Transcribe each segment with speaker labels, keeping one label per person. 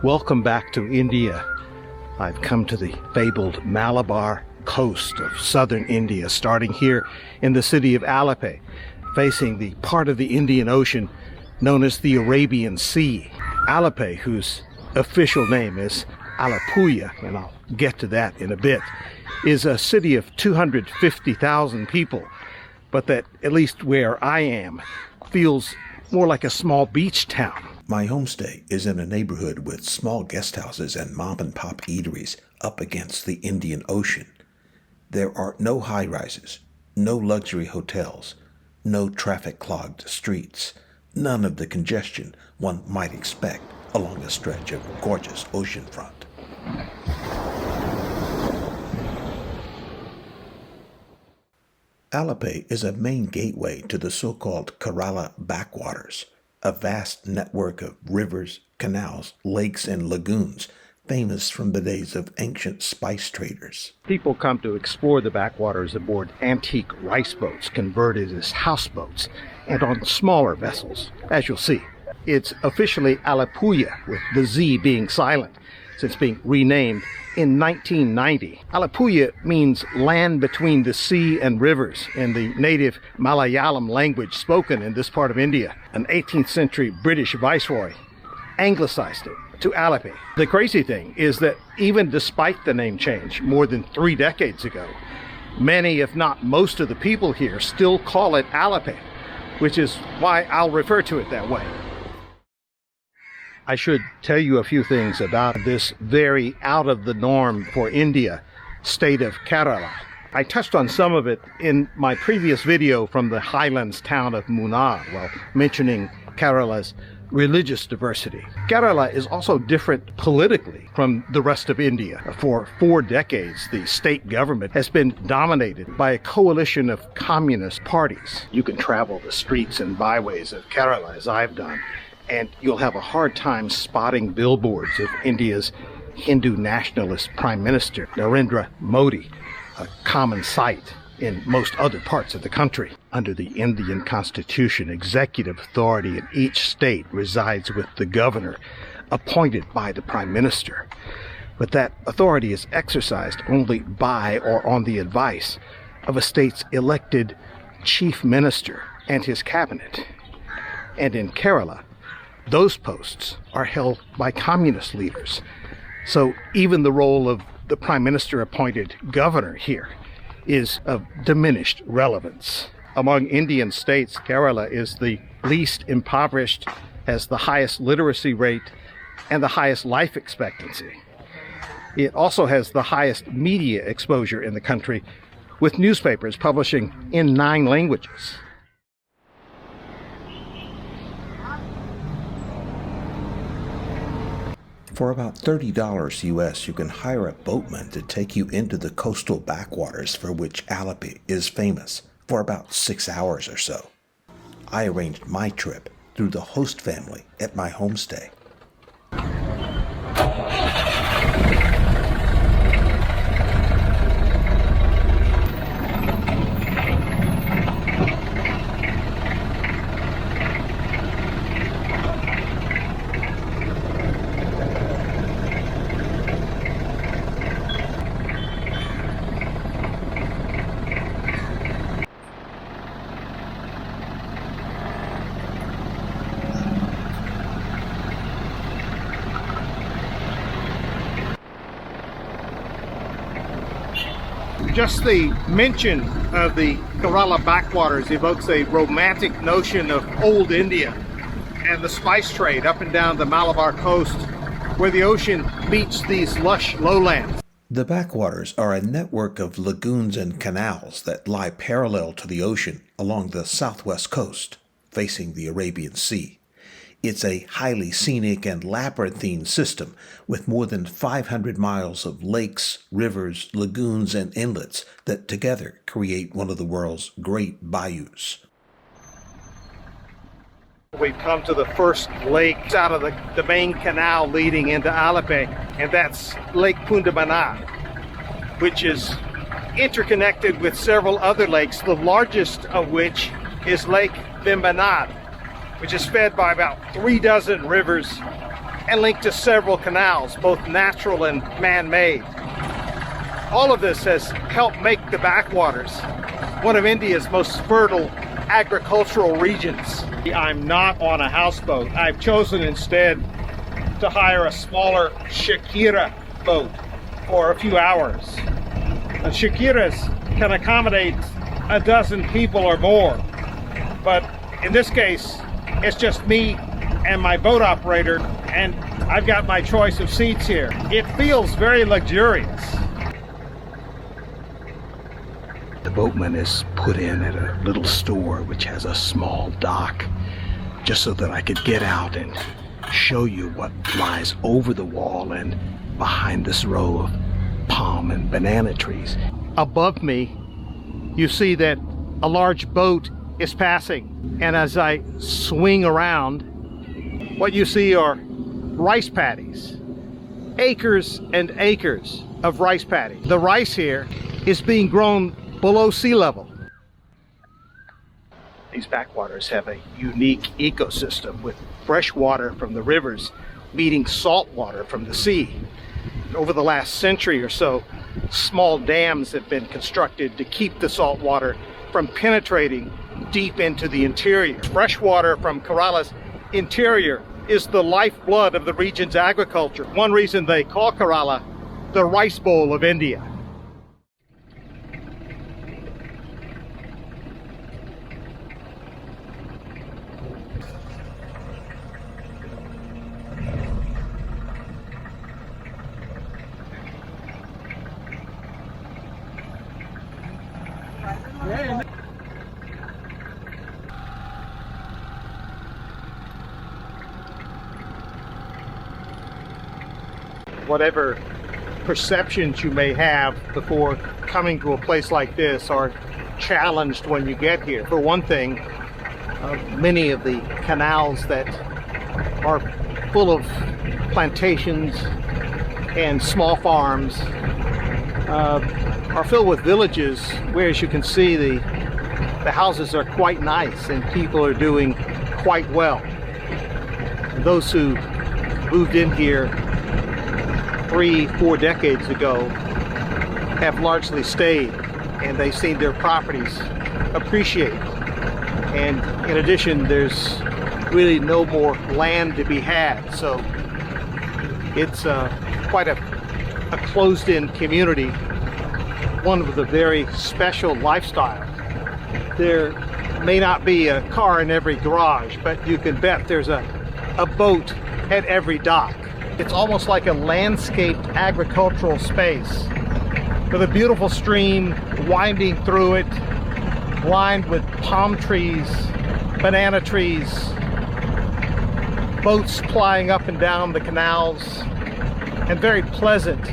Speaker 1: Welcome back to India. I've come to the fabled Malabar coast of southern India, starting here in the city of Alleppey, facing the part of the Indian Ocean known as the Arabian Sea. Alleppey, whose official name is Alappuzha, and I'll get to that in a bit, is a city of 250,000 people, but that, at least where I am, feels more like a small beach town.
Speaker 2: My homestay is in a neighborhood with small guest houses and mom-and-pop eateries up against the Indian Ocean. There are no high-rises, no luxury hotels, no traffic-clogged streets, none of the congestion one might expect along a stretch of gorgeous oceanfront. Alleppey is a main gateway to the so-called Kerala Backwaters, a vast network of rivers, canals, lakes, and lagoons famous from the days of ancient spice traders.
Speaker 1: People come to explore the backwaters aboard antique rice boats converted as houseboats and on smaller vessels, as you'll see. It's officially Alappuzha, with the Z being silent, since being renamed in 1990. Alappuzha means land between the sea and rivers in the native Malayalam language spoken in this part of India. An 18th century British viceroy anglicized it to Alleppey. The crazy thing is that even despite the name change more than 3 decades ago, many, if not most of the people here still call it Alleppey, which is why I'll refer to it that way. I should tell you a few things about this very out of the norm for India state of Kerala. I touched on some of it in my previous video from the highlands town of Munnar while mentioning Kerala's religious diversity. Kerala is also different politically from the rest of India. For 4 decades, the state government has been dominated by a coalition of communist parties. You can travel the streets and byways of Kerala, as I've done, and you'll have a hard time spotting billboards of India's Hindu nationalist Prime Minister, Narendra Modi, a common sight in most other parts of the country. Under the Indian Constitution, executive authority in each state resides with the governor, appointed by the Prime Minister. But that authority is exercised only by or on the advice of a state's elected chief minister and his cabinet. And in Kerala, those posts are held by communist leaders. So even the role of the Prime Minister appointed governor here is of diminished relevance. Among Indian states, Kerala is the least impoverished, has the highest literacy rate, and the highest life expectancy. It also has the highest media exposure in the country, with newspapers publishing in 9 languages.
Speaker 2: For about $30 US, you can hire a boatman to take you into the coastal backwaters for which Alleppey is famous for about 6 hours or so. I arranged my trip through the host family at my homestay.
Speaker 1: Just the mention of the Kerala backwaters evokes a romantic notion of old India and the spice trade up and down the Malabar coast, where the ocean meets these lush lowlands.
Speaker 2: The backwaters are a network of lagoons and canals that lie parallel to the ocean along the southwest coast, facing the Arabian Sea. It's a highly scenic and labyrinthine system with more than 500 miles of lakes, rivers, lagoons, and inlets that together create one of the world's great bayous.
Speaker 1: We've come to the first lake out of the main canal leading into Alleppey, and that's Lake Pundamanad, which is interconnected with several other lakes, the largest of which is Lake Vembanad, which is fed by about 3 dozen rivers and linked to several canals, both natural and man-made. All of this has helped make the backwaters one of India's most fertile agricultural regions. I'm not on a houseboat. I've chosen instead to hire a smaller shakira boat for a few hours. Shakiras can accommodate a dozen people or more, but in this case, it's just me and my boat operator, and I've got my choice of seats here. It feels very luxurious. The boatman is put in at a little store which has a small dock, just so that I could get out and show you what lies over the wall and behind this row of palm and banana trees. Above me, you see that a large boat is passing, and as I swing around, what you see are rice paddies. Acres and acres of rice paddies. The rice here is being grown below sea level. These backwaters have a unique ecosystem with fresh water from the rivers meeting salt water from the sea. Over the last century or so, small dams have been constructed to keep the salt water from penetrating deep into the interior. Fresh water from Kerala's interior is the lifeblood of the region's agriculture. One reason they call Kerala the Rice Bowl of India. Whatever perceptions you may have before coming to a place like this are challenged when you get here. For one thing, many of the canals that are full of plantations and small farms are filled with villages where, as you can see, the houses are quite nice and people are doing quite well. Those who moved in here 3-4 decades ago have largely stayed, and they've seen their properties appreciate. And in addition, there's really no more land to be had, so it's quite a closed-in community, one with a very special lifestyle. There may not be a car in every garage, but you can bet there's a boat at every dock. It's almost like a landscaped agricultural space with a beautiful stream winding through it, lined with palm trees, banana trees, boats plying up and down the canals, and very pleasant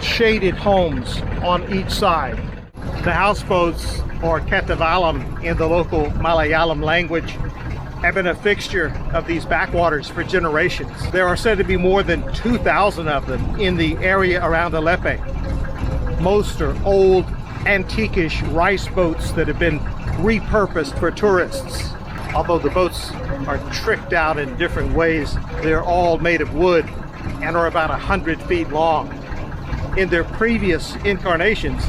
Speaker 1: shaded homes on each side. The houseboats, or ketavalam in the local Malayalam language, have been a fixture of these backwaters for generations. There are said to be more than 2,000 of them in the area around Alleppey. Most are old, antique-ish rice boats that have been repurposed for tourists. Although the boats are tricked out in different ways, they're all made of wood and are about 100 feet long. In their previous incarnations,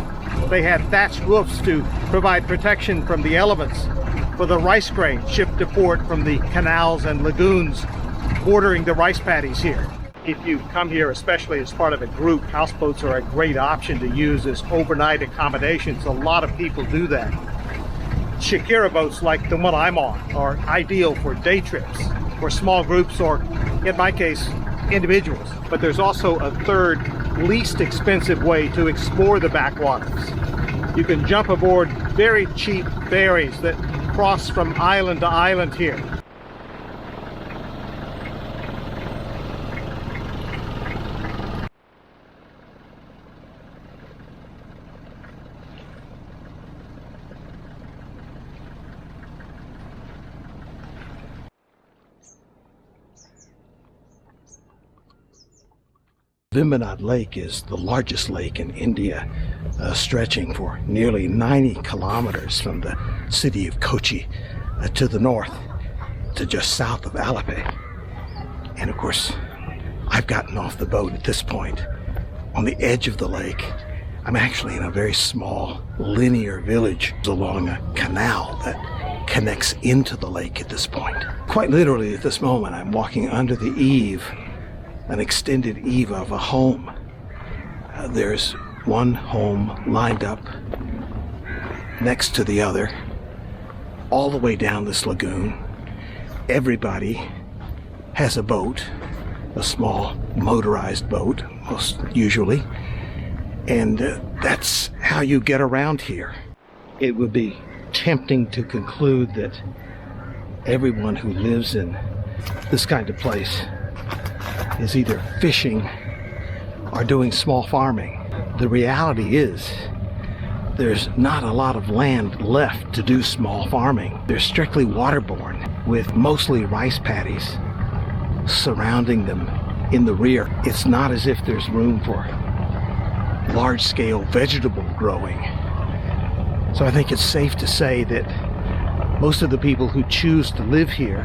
Speaker 1: they had thatched roofs to provide protection from the elements for the rice grain shipped to port from the canals and lagoons bordering the rice paddies here. If you come here, especially as part of a group, houseboats are a great option to use as overnight accommodations. A lot of people do that. Shakira boats like the one I'm on are ideal for day trips, for small groups, or in my case, individuals. But there's also a third, least expensive way to explore the backwaters. You can jump aboard very cheap ferries that cross from island to island here. Vimbanad Lake is the largest lake in India, stretching for nearly 90 kilometers from the city of Kochi to the north to just south of Alleppey. And of course, I've gotten off the boat at this point on the edge of the lake. I'm actually in a very small linear village along a canal that connects into the lake at this point. Quite literally at this moment, I'm walking under the eave, an extended eave of a home. There's one home lined up next to the other, all the way down this lagoon. Everybody has a boat, a small motorized boat, most usually, and that's how you get around here. It would be tempting to conclude that everyone who lives in this kind of place is either fishing or doing small farming. The reality is there's not a lot of land left to do small farming. They're strictly waterborne, with mostly rice paddies surrounding them in the rear. It's not as if there's room for large-scale vegetable growing. So I think it's safe to say that most of the people who choose to live here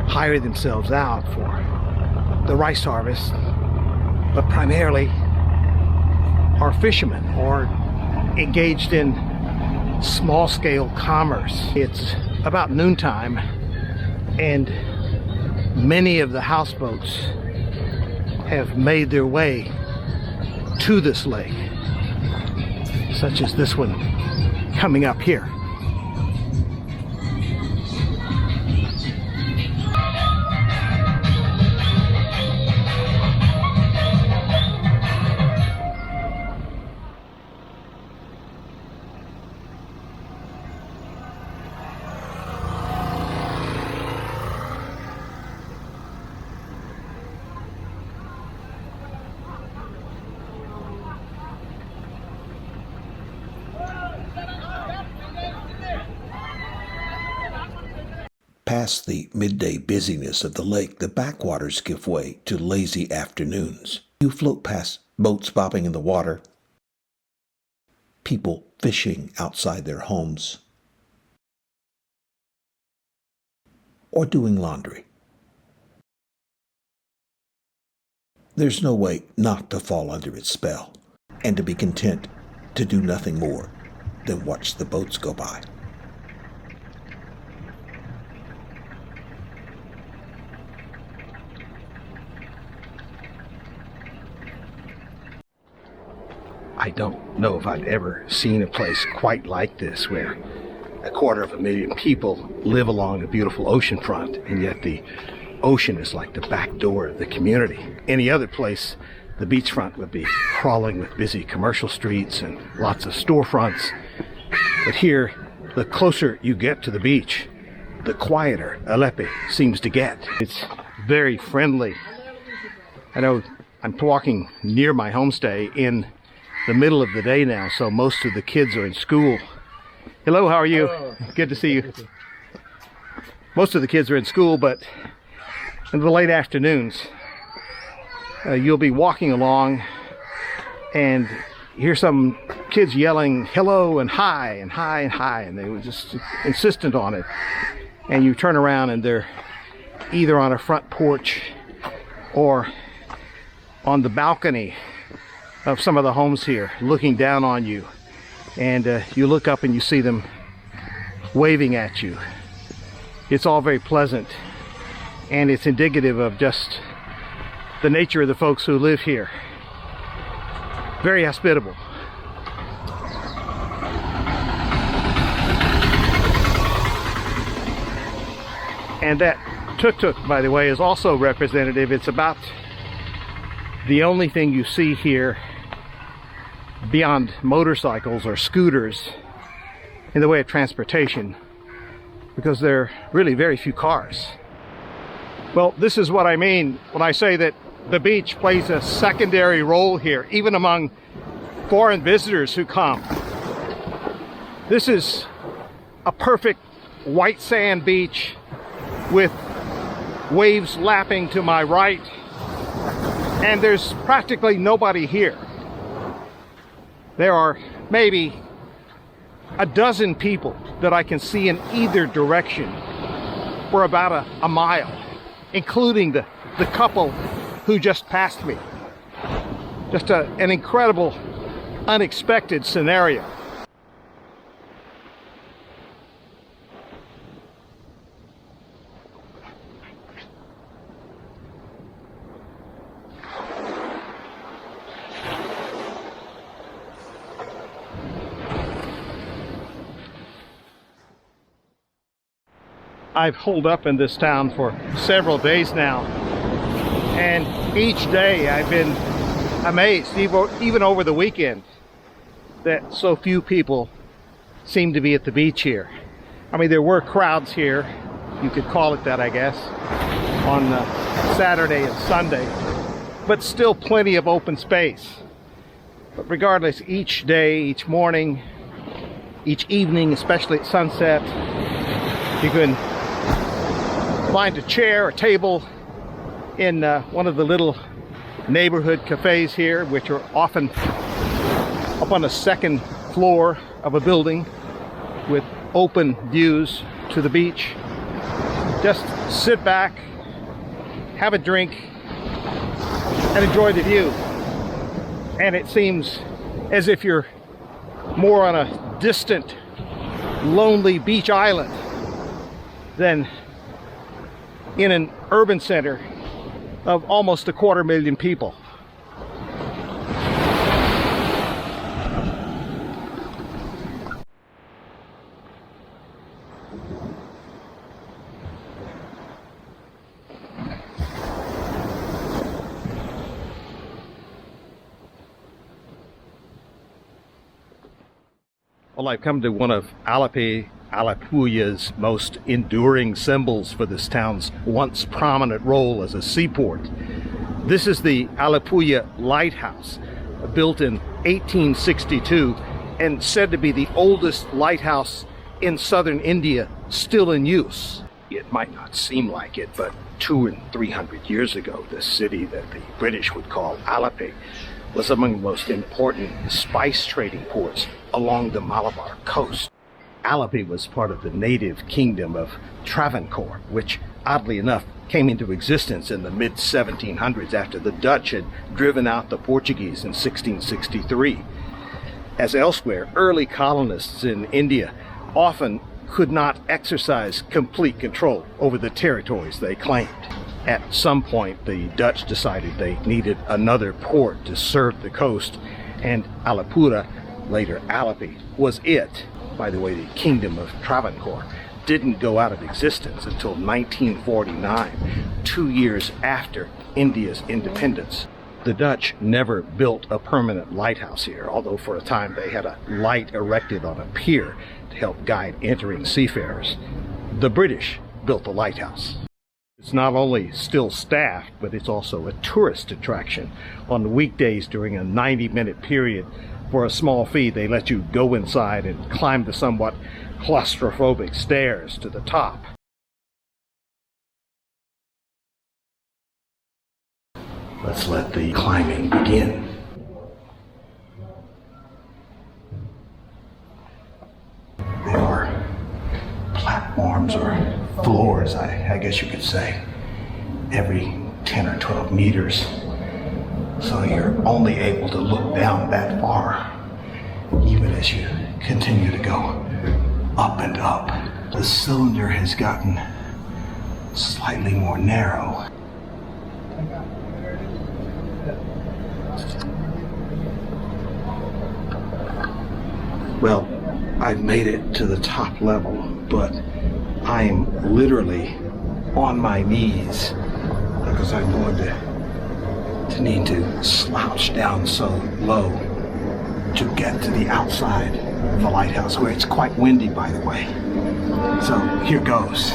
Speaker 1: hire themselves out for the rice harvest, but primarily are fishermen or engaged in small-scale commerce. It's about noontime, and many of the houseboats have made their way to this lake, such as this one coming up here.
Speaker 2: Past the midday busyness of the lake, the backwaters give way to lazy afternoons. You float past boats bobbing in the water, people fishing outside their homes, or doing laundry. There's no way not to fall under its spell, and to be content to do nothing more than watch the boats go by.
Speaker 1: I don't know if I've ever seen a place quite like this, where 250,000 people live along a beautiful oceanfront, and yet the ocean is like the back door of the community. Any other place, the beachfront would be crawling with busy commercial streets and lots of storefronts. But here, the closer you get to the beach, the quieter Alleppey seems to get. It's very friendly. I know I'm walking near my homestay in the middle of the day now, so most of the kids are in school. Hello, how are you? Hello. Good to see you. Most of the kids are in school, but in the late afternoons, you'll be walking along and hear some kids yelling hello and hi and hi and hi, and they were just insistent on it. And you turn around and they're either on a front porch or on the balcony of some of the homes here, looking down on you, and you look up and you see them waving at you. It's all very pleasant, and it's indicative of just the nature of the folks who live here. Very hospitable. And that tuk-tuk, by the way, is also representative. It's about the only thing you see here beyond motorcycles or scooters in the way of transportation, because there are really very few cars. Well, this is what I mean when I say that the beach plays a secondary role here, even among foreign visitors who come. This is a perfect white sand beach with waves lapping to my right, and there's practically nobody here. There are maybe a dozen people that I can see in either direction for about a mile. including the couple who just passed me. Just an incredible, unexpected scenario. I've holed up in this town for several days now, and each day I've been amazed, even over the weekend, that so few people seem to be at the beach here. I mean, there were crowds here, you could call it that, I guess, on Saturday and Sunday, but still plenty of open space. But regardless, each day, each morning, each evening, especially at sunset, you can find a chair or table in one of the little neighborhood cafes here, which are often up on the second floor of a building with open views to the beach. Just sit back, have a drink, and enjoy the view. And it seems as if you're more on a distant, lonely beach island than in an urban center of almost 250,000 people. Well, I've come to one of Alappuzha's most enduring symbols for this town's once prominent role as a seaport. This is the Alappuzha Lighthouse, built in 1862 and said to be the oldest lighthouse in southern India still in use. It might not seem like it, but 200 and 300 years ago, this city that the British would call Alleppey was among the most important spice trading ports along the Malabar coast. Alleppey was part of the native kingdom of Travancore, which, oddly enough, came into existence in the mid-1700s after the Dutch had driven out the Portuguese in 1663. As elsewhere, early colonists in India often could not exercise complete control over the territories they claimed. At some point, the Dutch decided they needed another port to serve the coast, and Alappuzha, later Alleppey, was it. By the way, the Kingdom of Travancore didn't go out of existence until 1949, 2 years after India's independence. The Dutch never built a permanent lighthouse here, although for a time they had a light erected on a pier to help guide entering seafarers. The British built the lighthouse. It's not only still staffed, but it's also a tourist attraction. On weekdays during a 90-minute period, for a small fee, they let you go inside and climb the somewhat claustrophobic stairs to the top. Let's let the climbing begin. There are platforms or floors, I guess you could say, every 10 or 12 meters. So you're only able to look down that far, even as you continue to go up and up. The cylinder has gotten slightly more narrow. Well, I've made it to the top level, but I'm literally on my knees because I'm going to need to slouch down so low to get to the outside of the lighthouse, where it's quite windy, by the way. So here goes.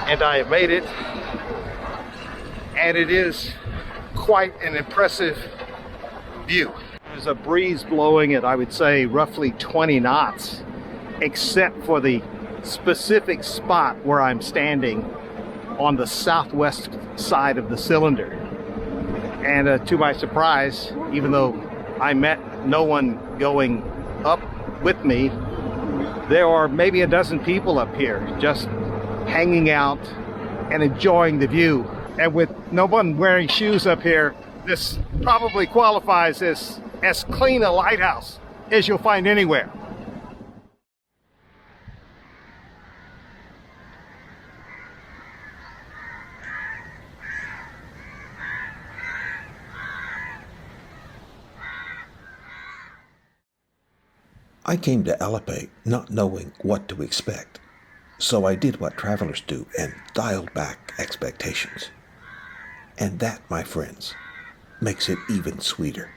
Speaker 1: And I have made it, and it is quite an impressive view. There's a breeze blowing at, I would say, roughly 20 knots, except for the specific spot where I'm standing on the southwest side of the cylinder. And to my surprise, even though I met no one going up with me, there are maybe a dozen people up here just hanging out and enjoying the view. And with no one wearing shoes up here, this probably qualifies as clean a lighthouse as you'll find anywhere.
Speaker 2: I came to Alleppey not knowing what to expect, so I did what travelers do and dialed back expectations. And that, my friends, makes it even sweeter.